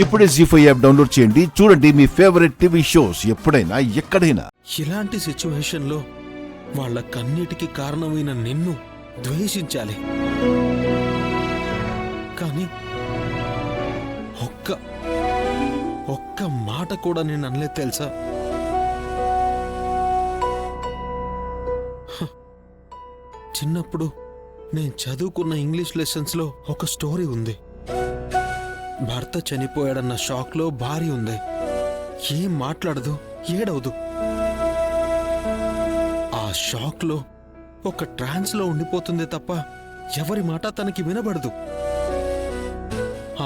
ఇప్పుడే జీ5 app download చేయండి. చూడండి మీ ఫేవరెట్ టీవీ షోస్ ఎప్పుడైనా ఎక్కడైనా. ఇలాంటి సిచ్యువేషన్లో వాళ్ళ కన్నీటికి కారణమైన నిన్ను ద్వేషించాలి, కానీ ఒక్క మాట కూడా నేను అనలేదు తెలుసా? చిన్నప్పుడు నేను చదువుకున్న ఇంగ్లీష్ లెసన్స్లో ఒక స్టోరీ ఉంది. భర్త చనిపోయాడన్న షాక్లో భార్య ఉంది. ఏం మాట్లాడదు, ఏడవదు. ఆ షాక్లో ఒక ట్రాన్స్లో ఉండిపోతుందే తప్ప ఎవరి మాట తనకి వినబడదు.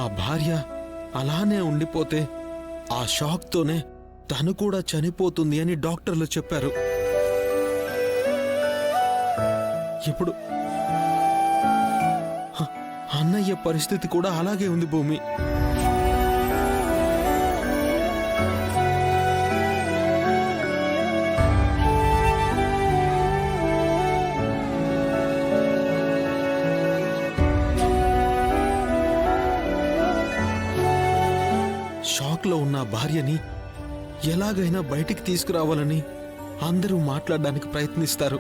ఆ భార్య అలానే ఉండిపోతే ఆ షాక్తోనే తను కూడా చనిపోతుంది అని డాక్టర్లు చెప్పారు. ఇప్పుడు అన్నయ్య పరిస్థితి కూడా అలాగే ఉంది భూమి. షాక్లో ఉన్న భార్యని ఎలాగైనా బయటికి తీసుకురావాలని అందరూ మాట్లాడడానికి ప్రయత్నిస్తారు.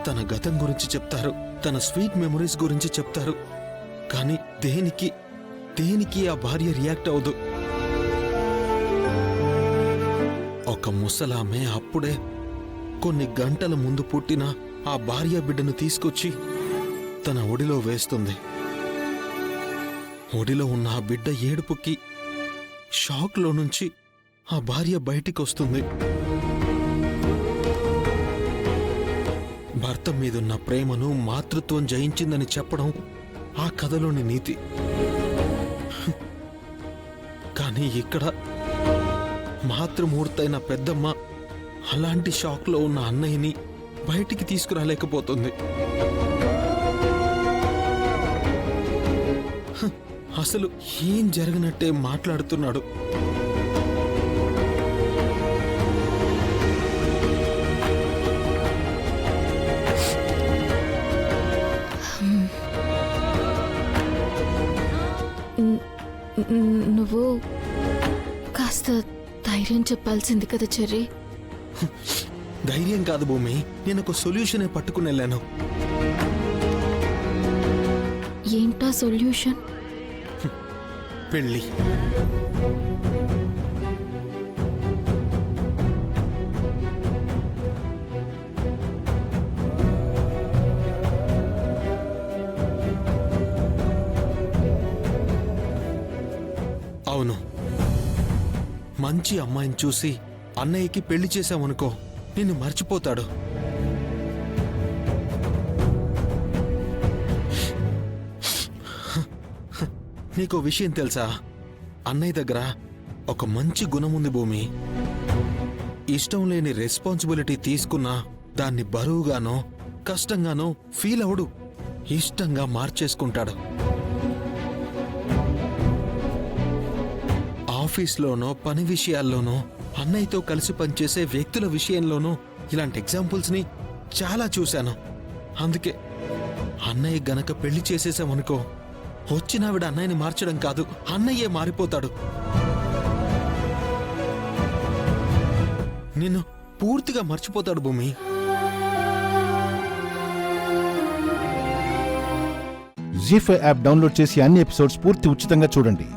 తన గతం గురించి చెప్తారు, తన స్వీట్ మెమరీస్ గురించి చెప్తారు. కానీ దేనికి ఆ భార్య రియాక్ట్ అవ్వదు. ఒక ముసలామె అప్పుడే కొన్ని గంటల ముందు పుట్టిన ఆ భార్య బిడ్డను తీసుకొచ్చి తన ఒడిలో వేస్తుంది. ఒడిలో ఉన్న ఆ బిడ్డ ఏడుపుకి షాక్లో నుంచి ఆ భార్య బయటికి వస్తుంది. భర్త మీదున్న ప్రేమను మాతృత్వం జయించిందని చెప్పడం ఆ కథలోని నీతి. కానీ ఇక్కడ మాతృమూర్తైన పెద్దమ్మ అలాంటి షాక్లో ఉన్న అన్నయ్యని బయటికి తీసుకురాలేకపోతుంది. అసలు ఏం జరగనట్టే మాట్లాడుతున్నాడు. నువ్వు కాస్త ధైర్యం చెప్పాల్సింది కదా చెర్రీ. ధైర్యం కాదు భూమి, నేను ఒక సొల్యూషనే పట్టుకుని వెళ్ళాను. ఏంటా సొల్యూషన్? పెళ్ళి. అవును, మంచి అమ్మాయిని చూసి అన్నయ్యకి పెళ్లి చేశామనుకో, నిన్ను మర్చిపోతాడు. నీకో విషయం తెలుసా? అన్నయ్య దగ్గర ఒక మంచి గుణముంది భూమి. ఇష్టం లేని రెస్పాన్సిబిలిటీ తీసుకున్నా దాన్ని బరువుగానో కష్టంగానో ఫీల్ అవడు. ఇష్టంగా మార్చేసుకుంటాడు. ఆఫీస్లోనో పని విషయాల్లోనో అన్నయ్యతో కలిసి పనిచేసే వ్యక్తుల విషయంలోనూ ఇలాంటి ఎగ్జాంపుల్స్ని చాలా చూశాను. అందుకే అన్నయ్య గనక పెళ్లి చేసేసామనుకో, వచ్చినావిడ అన్నయ్యని మార్చడం కాదు, అన్నయ్యే మారిపోతాడు. నిన్ను పూర్తిగా మర్చిపోతాడు భూమి. జీ5 యాప్ డౌన్లోడ్ చేసి అన్ని ఎపిసోడ్స్ పూర్తి ఉచితంగా చూడండి.